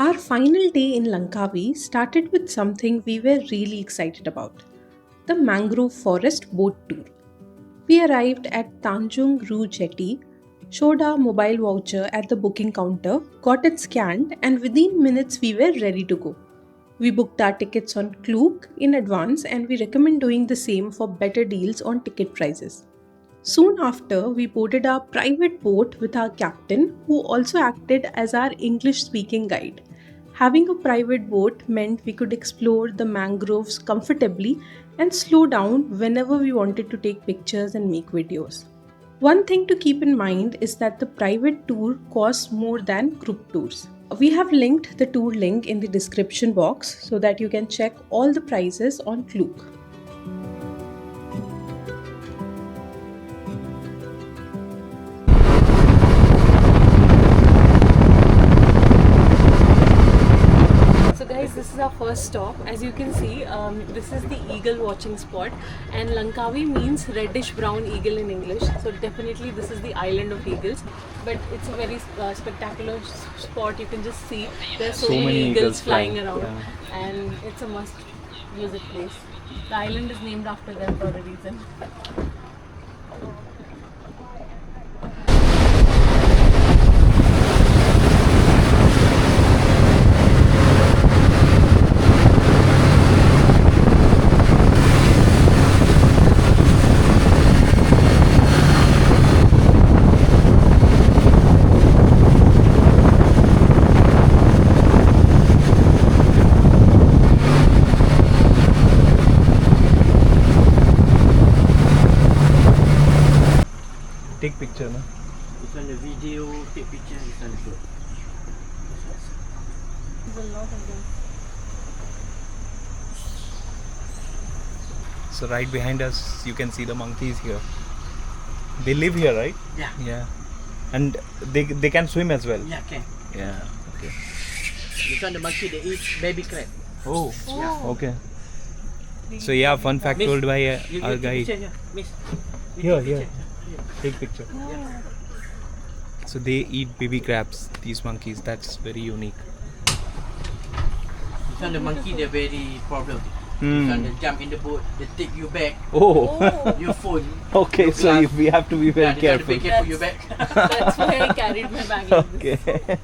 Our final day in Langkawi started with something we were really excited about: the Mangrove Forest Boat Tour. We arrived at Tanjung Rhu Jetty, showed our mobile voucher at the booking counter, got it scanned, and within minutes we were ready to go. We booked our tickets on Klook in advance, and we recommend doing the same for better deals on ticket prices. Soon after, we boarded our private boat with our captain, who also acted as our English speaking guide. Having a private boat meant we could explore the mangroves comfortably and slow down whenever we wanted to take pictures and make videos. One thing to keep in mind is that the private tour costs more than group tours. We have linked the tour link in the description box so that you can check all the prices on Klook. So guys, this is our first stop. As you can see, this is the eagle watching spot, and Langkawi means reddish brown eagle in English. So definitely this is the island of eagles, but it's a very spectacular spot. You can just see there's so many eagles flying around, and it's a must visit place. The island is named after them for a reason. Take picture, no? This one the video, take picture, this one the photo. There's a lot of them. So right behind us, you can see the monkeys here. They live here, right? Yeah. Yeah. And they can swim as well. Yeah, can. Yeah. Okay. This one the monkey they eat baby crab. Oh. Yeah. Okay. So yeah, fun fact Miss, told by You our take guide. picture here, miss. You Here, take here. picture. Take picture. So they eat baby crabs. These monkeys. That's very unique. This one the monkey they're very problem. Hmm. This one they jump in the boat, they take you back, Oh. your phone. Okay. your So glass. we have to be very Yeah, they try to careful. be careful your back. That's why I carried my bag like this. Okay.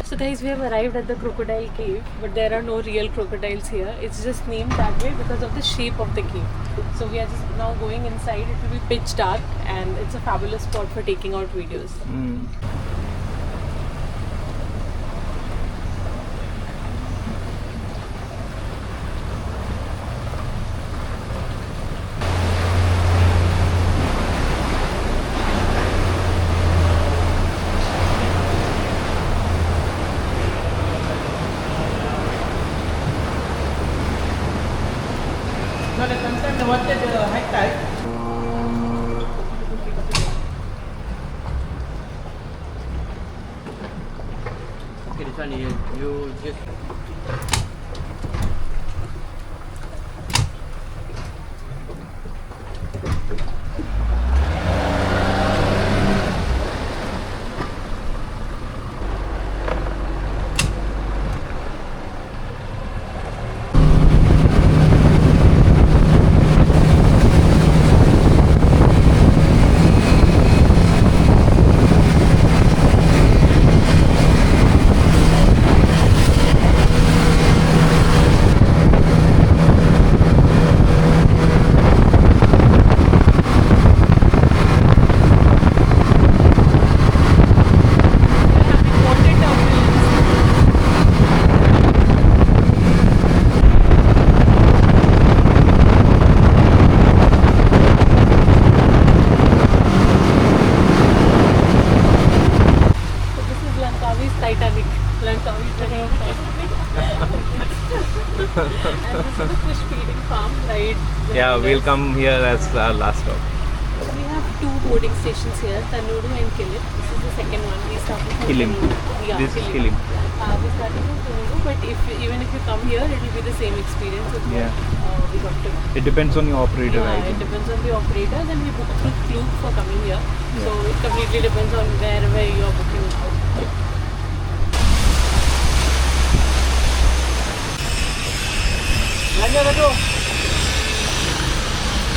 So guys, we have arrived at the crocodile cave, but there are no real crocodiles here. It's just named that way because of the shape of the cave. So we are just now going inside. It will be pitch dark, and it's a fabulous spot for taking out videos. Now the sometimes the water the high tide. Okay, this one you just this is the fish feeding farm, right? Yeah, we'll come here as our last stop. We have two boarding stations here, Tanjung Rhu and Kilim. This is the second one. We started from Kilim. Tanjung Rhu. Yeah, This is Kilim. We started from Tanjung Rhu, but even if you come here, it will be the same experience as Yeah. what we got to. It depends on your operator, Yeah, I it think. depends on the operator. Then we book through Klook for coming here. Yeah. So it completely depends on wherever you are booking out. Belanja tu.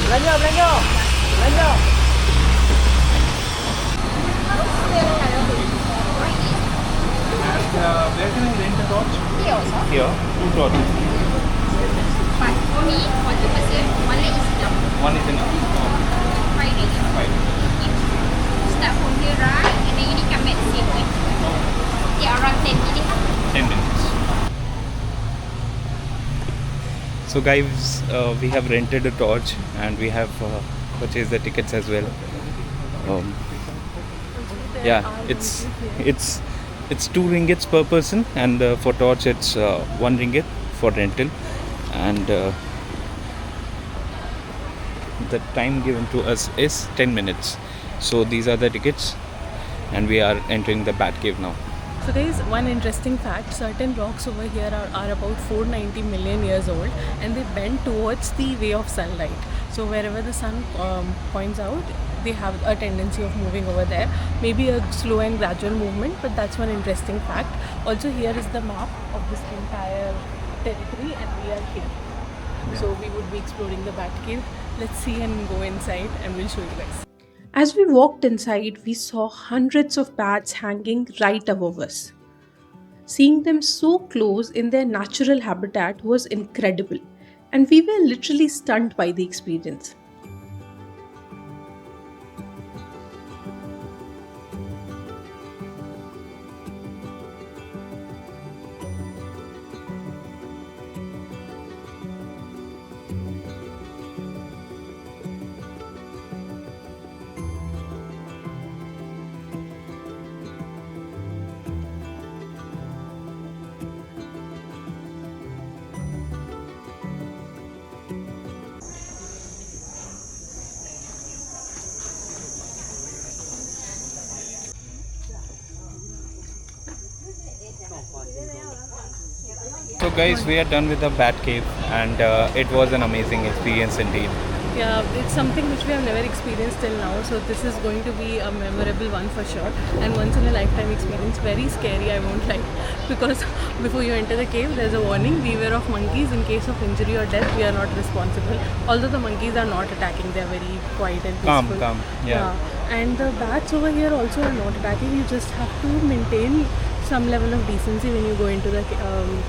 Belanja, belanja. Belanja. Where can I rent a torch? Here also. Here, 2 torches. But for me, one person, one leg is enough. One is enough. 5 leg. Fine. Start from here, right? And then you need to come back the same way. Yeah, around 10 minutes. 10 minutes. So guys, we have rented a torch and we have purchased the tickets as well. Yeah, it's 2 ringgits per person, and for torch it's 1 ringgit for rental, and the time given to us is 10 minutes. So these are the tickets and we are entering the bat cave now. So guys, one interesting fact, certain rocks over here are about 490 million years old, and they bend towards the way of sunlight. So wherever the sun points out, they have a tendency of moving over there. Maybe a slow and gradual movement, but that's one interesting fact. Also, here is the map of this entire territory, and we are here. So we would be exploring the bat cave. Let's see and go inside, and we'll show you guys. As we walked inside, we saw hundreds of bats hanging right above us. Seeing them so close in their natural habitat was incredible, and we were literally stunned by the experience. So guys, we are done with the bat cave, and it was an amazing experience indeed. Yeah, it's something which we have never experienced till now, so this is going to be a memorable one for sure, and once in a lifetime experience. Very scary, I won't lie, because before you enter the cave there's a warning: beware of monkeys. In case of injury or death, we are not responsible. Although the monkeys are not attacking, they are very quiet and peaceful. Calm, yeah. And the bats over here also are not attacking. You just have to maintain some level of decency when you go into the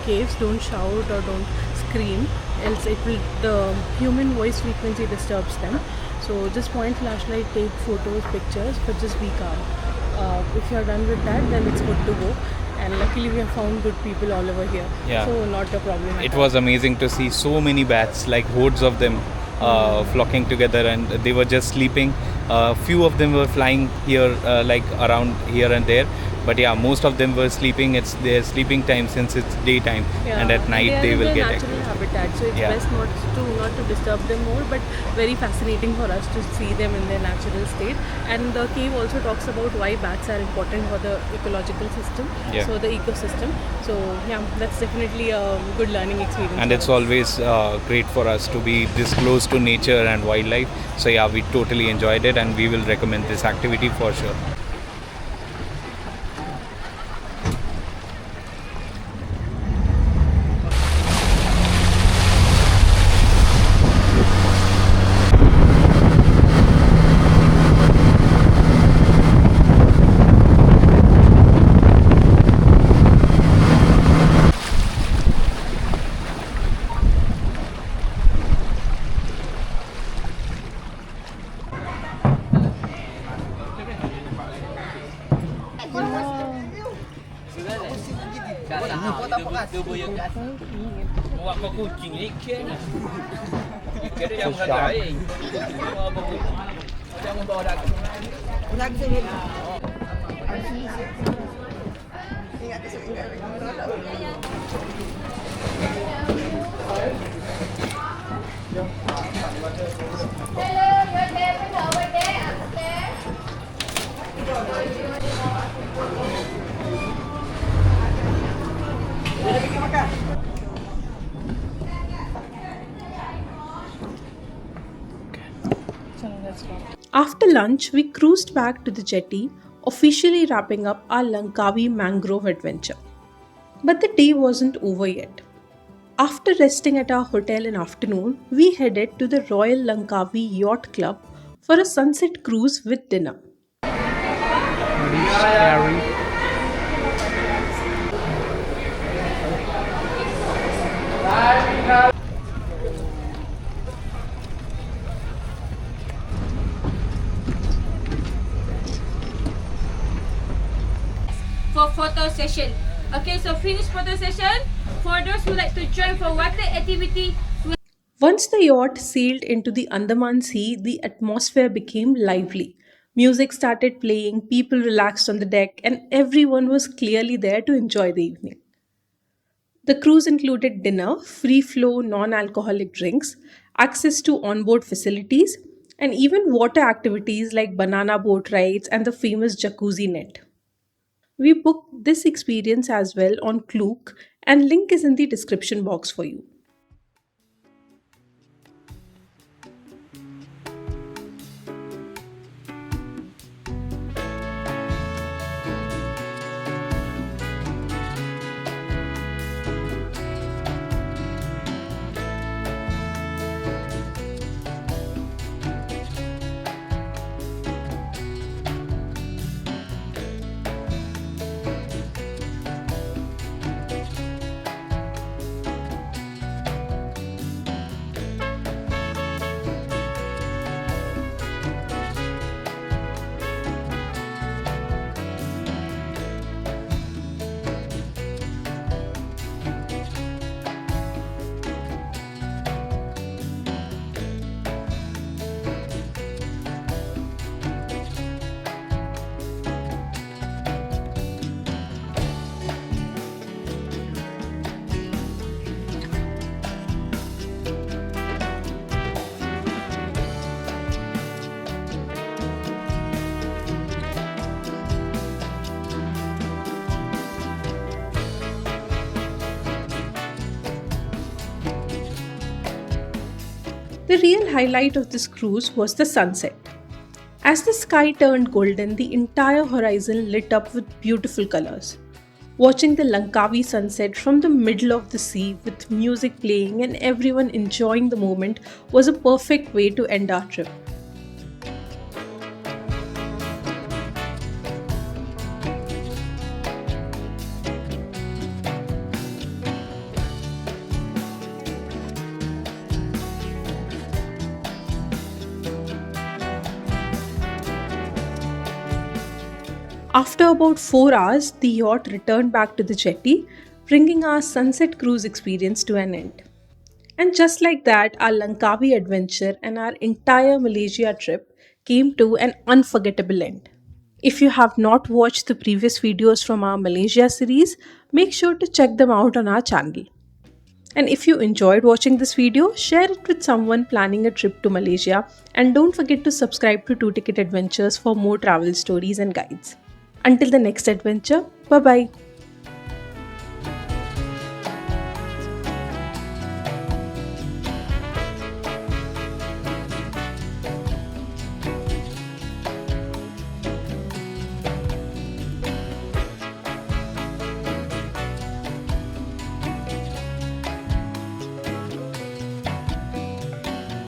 caves. Don't shout or don't scream, else the human voice frequency disturbs them. So just point flashlight, take photos, pictures, but just be calm. If you're done with that, then it's good to go. And luckily we have found good people all over here. Yeah. So not a problem. It was amazing to see so many bats, like hordes of them, flocking together, and they were just sleeping. Few of them were flying here, like around here and there, but yeah, most of them were sleeping. It's their sleeping time since it's daytime, and at night they will get active. natural habitat, so it's Yeah. best not to disturb them more, but very fascinating for us to see them in their natural state. And the cave also talks about why bats are important for the ecological system, Yeah. so the ecosystem. So yeah, that's definitely a good learning experience. And for it's us. always great for us to be this close to nature and wildlife. So yeah, we totally enjoyed it, and we will recommend this activity for sure. Buat kau kucing ni ikan. Ikan dia yang berharga. Jangan bawa dagang. Hello, you're there, over there, upstairs. After lunch, we cruised back to the jetty, officially wrapping up our Langkawi Mangrove adventure. But the day wasn't over yet. After resting at our hotel in afternoon, we headed to the Royal Langkawi Yacht Club for a sunset cruise with dinner. For photo session. Okay, so finish photo session. For those who like to join for water activity, Once the yacht sailed into the Andaman Sea, the atmosphere became lively. Music started playing, people relaxed on the deck, and everyone was clearly there to enjoy the evening. The cruise included dinner, free flow non alcoholic drinks, access to onboard facilities, and even water activities like banana boat rides and the famous jacuzzi net. We booked this experience as well on Klook, and link is in the description box for you. The real highlight of this cruise was the sunset. As the sky turned golden, the entire horizon lit up with beautiful colors. Watching the Langkawi sunset from the middle of the sea with music playing and everyone enjoying the moment was a perfect way to end our trip. After about 4 hours, the yacht returned back to the jetty, bringing our sunset cruise experience to an end. And just like that, our Langkawi adventure and our entire Malaysia trip came to an unforgettable end. If you have not watched the previous videos from our Malaysia series, make sure to check them out on our channel. And if you enjoyed watching this video, share it with someone planning a trip to Malaysia, and don't forget to subscribe to 2 Ticket Adventures for more travel stories and guides. Until the next adventure, bye bye.